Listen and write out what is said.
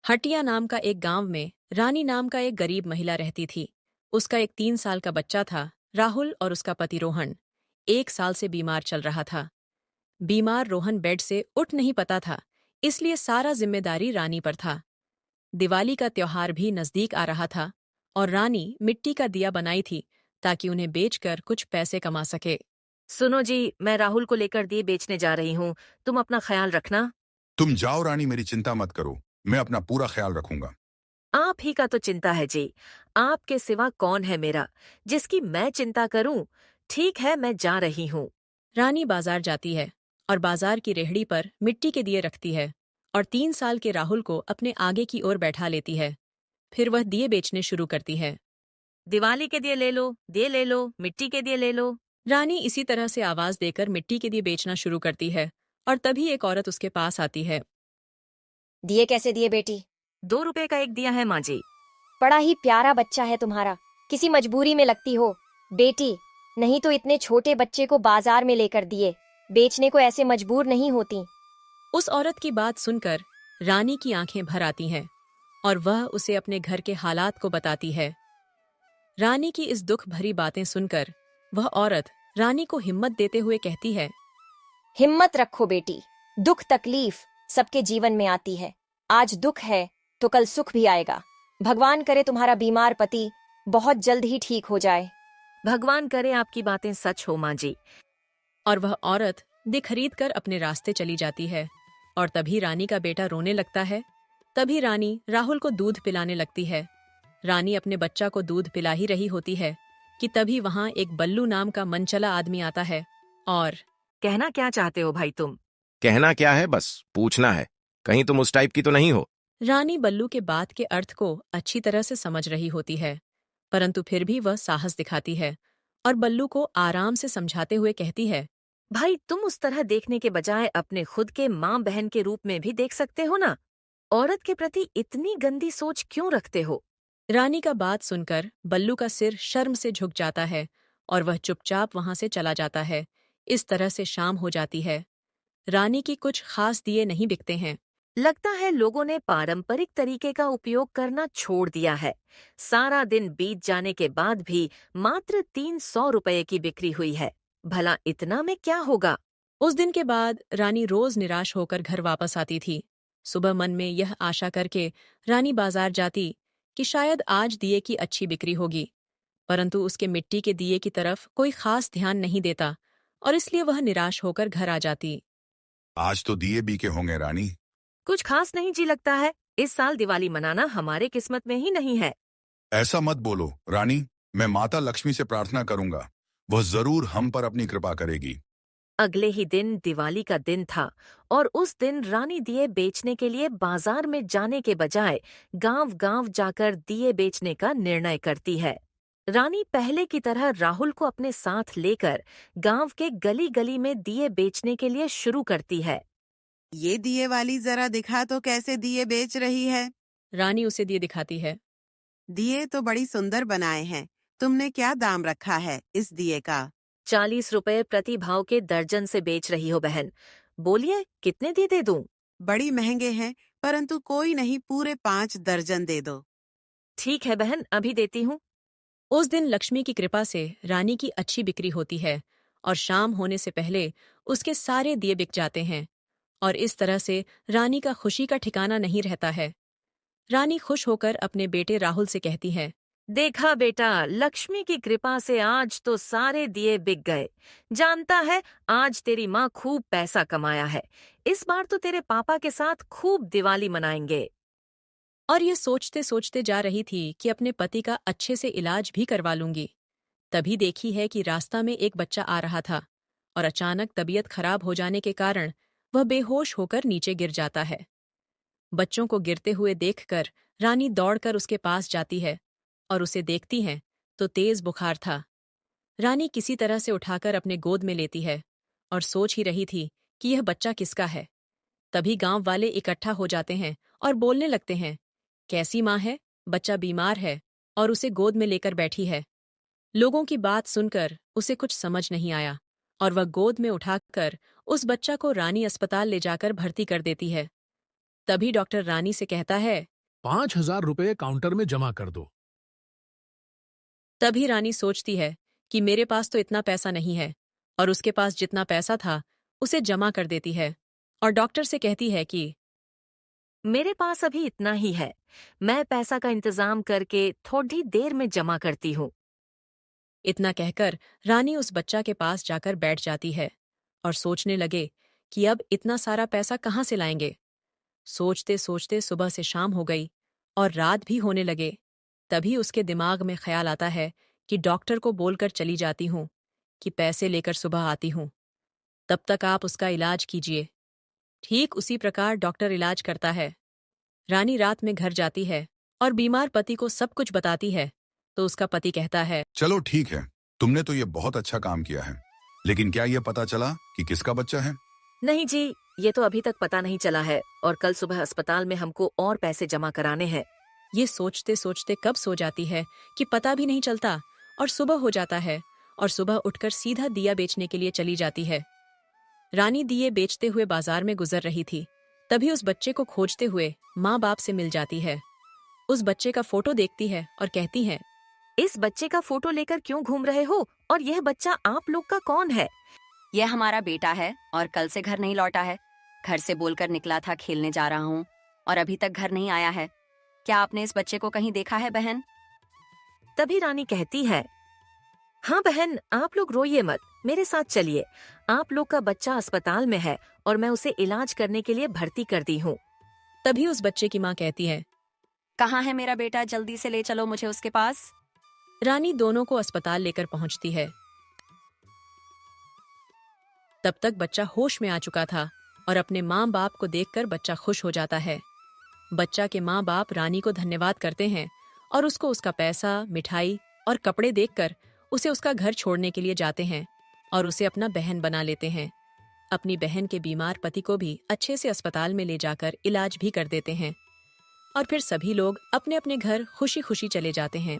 हटिया नाम का एक गांव में रानी नाम का एक गरीब महिला रहती थी। उसका एक 3 साल का बच्चा था, राहुल, और उसका पति रोहन 1 साल से बीमार चल रहा था। बीमार रोहन बेड से उठ नहीं पाता था, इसलिए सारा जिम्मेदारी रानी पर था। दिवाली का त्योहार भी नजदीक आ रहा था और रानी मिट्टी का दिया बनाई थी ताकि उन्हें बेचकर कुछ पैसे कमा सके। सुनो जी, मैं राहुल को लेकर दिए बेचने जा रही हूँ। तुम अपना ख्याल रखना। तुम जाओ रानी, मेरी चिंता मत करो, मैं अपना पूरा ख्याल रखूंगा। आप ही का तो चिंता है जी। आपके सिवा कौन है मेरा जिसकी मैं चिंता करूं। ठीक है, मैं जा रही हूँ। रानी बाजार जाती है और बाजार की रेहड़ी पर मिट्टी के दिए रखती है और 3 साल के राहुल को अपने आगे की ओर बैठा लेती है। फिर वह दिए बेचने शुरू करती है। दिवाली के दिए ले लो, दिए ले लो, मिट्टी के दिए ले लो। रानी इसी तरह से आवाज देकर मिट्टी के दिए बेचना शुरू करती है और तभी एक औरत उसके पास आती है। दिए कैसे दिए बेटी? 2 रुपए का एक दिया है माँ जी। बड़ा ही प्यारा बच्चा है तुम्हारा। किसी मजबूरी में लगती हो बेटी, नहीं तो इतने छोटे बच्चे को बाजार में लेकर दिए बेचने को ऐसे मजबूर नहीं होती। उस औरत की बात सुनकर रानी की आंखें भर आती हैं और वह उसे अपने घर के हालात को बताती है। रानी की इस दुख भरी बातें सुनकर वह औरत रानी को हिम्मत देते हुए कहती है, हिम्मत रखो बेटी, दुख तकलीफ सबके जीवन में आती है। आज दुख है तो कल सुख भी आएगा। भगवान करे तुम्हारा बीमार पति बहुत जल्द ही ठीक हो जाए। भगवान करे आपकी बातें सच हो माँ जी। और वह औरत दे खरीद कर अपने रास्ते चली जाती है। और तभी रानी का बेटा रोने लगता है। तभी रानी राहुल को दूध पिलाने लगती है। रानी अपने बच्चा को दूध पिला ही रही होती है कि तभी वहां एक बल्लू नाम का मनचला आदमी आता है और कहना क्या चाहते हो भाई तुम? कहना क्या है, बस पूछना है। कहीं तुम उस टाइप की तो नहीं हो? रानी बल्लू के बात के अर्थ को अच्छी तरह से समझ रही होती है, परंतु फिर भी वह साहस दिखाती है और बल्लू को आराम से समझाते हुए कहती है, भाई तुम उस तरह देखने के बजाय अपने खुद के माँ बहन के रूप में भी देख सकते हो ना। औरत के प्रति इतनी गंदी सोच क्यों रखते हो? रानी का बात सुनकर बल्लू का सिर शर्म से झुक जाता है और वह चुपचाप वहां से चला जाता है। इस तरह से शाम हो जाती है। रानी की कुछ खास दिए नहीं बिकते हैं। लगता है लोगों ने पारंपरिक तरीके का उपयोग करना छोड़ दिया है। सारा दिन बीत जाने के बाद भी मात्र 300 रुपये की बिक्री हुई है। भला इतना में क्या होगा? उस दिन के बाद रानी रोज निराश होकर घर वापस आती थी। सुबह मन में यह आशा करके रानी बाजार जाती कि शायद आज दिए की अच्छी बिक्री होगी, परंतु उसके मिट्टी के दिए की तरफ कोई खास ध्यान नहीं देता और इसलिए वह निराश होकर घर आ जाती। आज तो दिए बीके होंगे रानी। कुछ खास नहीं जी लगता है। इस साल दिवाली मनाना हमारे किस्मत में ही नहीं है। ऐसा मत बोलो रानी, मैं माता लक्ष्मी से प्रार्थना करूंगा, वह जरूर हम पर अपनी कृपा करेगी। अगले ही दिन दिवाली का दिन था और उस दिन रानी दिए बेचने के लिए बाजार में जाने के बजाय गांव-गांव जाकर दिए बेचने का निर्णय करती है। रानी पहले की तरह राहुल को अपने साथ लेकर गांव के गली-गली में दिए बेचने के लिए शुरू करती है। ये दिए वाली जरा दिखा तो कैसे दिए बेच रही है। रानी उसे दिए दिखाती है। दिए तो बड़ी सुंदर बनाए हैं। तुमने क्या दाम रखा है इस दिए का? 40 रुपए प्रति भाव के दर्जन से बेच रही हो बहन। बोलिए कितने दिए दे दूं? बड़ी महंगे हैं, परंतु कोई नहीं, पूरे 5 दर्जन दे दो। ठीक है बहन, अभी देती हूँ। उस दिन लक्ष्मी की कृपा से रानी की अच्छी बिक्री होती है और शाम होने से पहले उसके सारे दिए बिक जाते हैं और इस तरह से रानी का खुशी का ठिकाना नहीं रहता है। रानी खुश होकर अपने बेटे राहुल से कहती है, देखा बेटा, लक्ष्मी की कृपा से आज तो सारे दिए बिक गए। जानता है, आज तेरी माँ खूब पैसा कमाया है। इस बार तो तेरे पापा के साथ खूब दिवाली मनाएंगे। और ये सोचते सोचते जा रही थी कि अपने पति का अच्छे से इलाज भी करवा लूंगी। तभी देखी है कि रास्ता में एक बच्चा आ रहा था और अचानक तबीयत खराब हो जाने के कारण वह बेहोश होकर नीचे गिर जाता है। बच्चों को गिरते हुए देखकर रानी दौड़कर उसके पास जाती है और उसे देखती है तो तेज बुखार था। रानी किसी तरह से उठाकर अपने गोद में लेती है और सोच ही रही थी कि यह बच्चा किसका है। तभी गांव वाले इकट्ठा हो जाते हैं और बोलने लगते हैं, कैसी माँ है, बच्चा बीमार है और उसे गोद में लेकर बैठी है। लोगों की बात सुनकर उसे कुछ समझ नहीं आया और वह गोद में उठाकर उस बच्चा को रानी अस्पताल ले जाकर भर्ती कर देती है। तभी डॉक्टर रानी से कहता है, 5,000 रुपए काउंटर में जमा कर दो। तभी रानी सोचती है कि मेरे पास तो इतना पैसा नहीं है, और उसके पास जितना पैसा था उसे जमा कर देती है और डॉक्टर से कहती है कि मेरे पास अभी इतना ही है, मैं पैसा का इंतजाम करके थोड़ी देर में जमा करती हूँ। इतना कहकर रानी उस बच्चा के पास जाकर बैठ जाती है और सोचने लगे कि अब इतना सारा पैसा कहाँ से लाएंगे। सोचते सोचते सुबह से शाम हो गई और रात भी होने लगे। तभी उसके दिमाग में ख्याल आता है कि डॉक्टर को बोलकर चली जाती हूँ कि पैसे लेकर सुबह आती हूँ, तब तक आप उसका इलाज कीजिए। ठीक उसी प्रकार डॉक्टर इलाज करता है। रानी रात में घर जाती है और बीमार पति को सब कुछ बताती है, तो उसका पति कहता है, चलो ठीक है, तुमने तो ये बहुत अच्छा काम किया है, लेकिन क्या ये पता चला कि किसका बच्चा है? नहीं जी, ये तो अभी तक पता नहीं चला है और कल सुबह अस्पताल में हमको और पैसे जमा कराने हैं। ये सोचते सोचते कब सो जाती है कि पता भी नहीं चलता, और सुबह हो जाता है और सुबह उठकर सीधा दिया बेचने के लिए चली जाती है। रानी दिए बेचते हुए बाजार में गुजर रही थी, तभी उस बच्चे को खोजते हुए माँ बाप से मिल जाती है। उस बच्चे का फोटो देखती है और कहती है, इस बच्चे का फोटो लेकर क्यों घूम रहे हो और यह बच्चा आप लोग का कौन है? यह हमारा बेटा है और कल से घर नहीं लौटा है। घर से बोलकर निकला था खेलने जा रहा हूँ और अभी तक घर नहीं आया है। क्या आपने इस बच्चे को कहीं देखा है बहन? तभी रानी कहती है, हाँ बहन, आप लोग रोइए मत, मेरे साथ चलिए। आप लोग का बच्चा अस्पताल में है और मैं उसे इलाज करने के लिए भर्ती कर दी हूँ। तभी उस बच्चे की माँ कहती है, कहाँ है मेरा बेटा? जल्दी से ले चलो मुझे उसके पास। रानी दोनों को अस्पताल लेकर पहुंचती है। तब तक बच्चा होश में आ चुका था और अपने माँ बाप को देखकर बच्चा खुश हो जाता है। बच्चा के माँ बाप रानी को धन्यवाद करते हैं और उसको उसका पैसा, मिठाई और कपड़े देकर उसे उसका घर छोड़ने के लिए जाते हैं और उसे अपना बहन बना लेते हैं। अपनी बहन के बीमार पति को भी अच्छे से अस्पताल में ले जाकर इलाज भी कर देते हैं और फिर सभी लोग अपने अपने घर खुशी खुशी चले जाते हैं।